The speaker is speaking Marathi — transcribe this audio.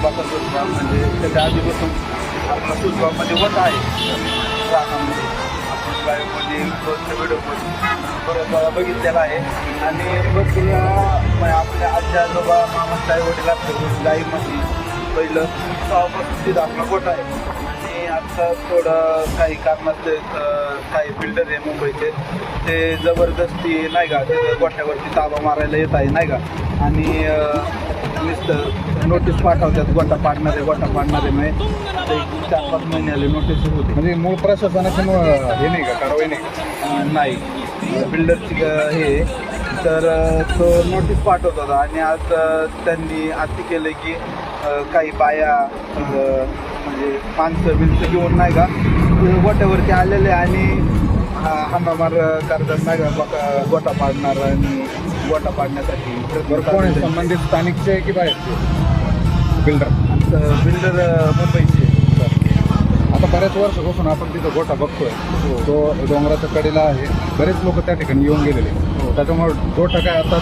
लिंबाचा सुसबा म्हणजे त्याच्या आधीपासून आपला सुसबामध्ये वत आहे रानामध्ये. आपण गायमध्ये रोजच्या व्हिडिओमध्ये बऱ्याच वेळा बघितलेला आहे. आणि भरपूर आपल्या आजी आजोबा मामाचे आई वडील असतात गाईमध्ये पहिलं तेव्हापासून तिथं आपला गोठा आहे. आणि आता थोडं काही कारणाचे काही बिल्डर आहे मुंबईचे ते जबरदस्ती नाही का ते गोठ्यावरती ताबा मारायला येत आहे नाही का. आणि नुसतं नोटीस पाठवतात गोठा पाडणारे म्हणजे ते 4-5 महिन्याले नोटीस होते. म्हणजे मूळ प्रशासनाचं हे नाही का, कारवाई नाही का? नाही बिल्डरची हे तर तो नोटीस पाठवत होता. आणि आज त्यांनी असे केलं की काही बाया म्हणजे माणसं बिलचं घेऊन नाही का गोट्यावरती आलेले आणि हाणामार करतात नाही का गोटा पाडणार आणि गोटा पाडण्यासाठी. कोण आहे संबंधित, स्थानिकचे आहे की बाहेरचे बिल्डर मुंबईचे. आता बऱ्याच वर्षापासून आपण तिथं गोठा बघतोय, तो डोंगराच्या कडेला आहे. बरेच लोक त्या ठिकाणी येऊन गेलेले, त्याच्यामुळे गोठा काय आता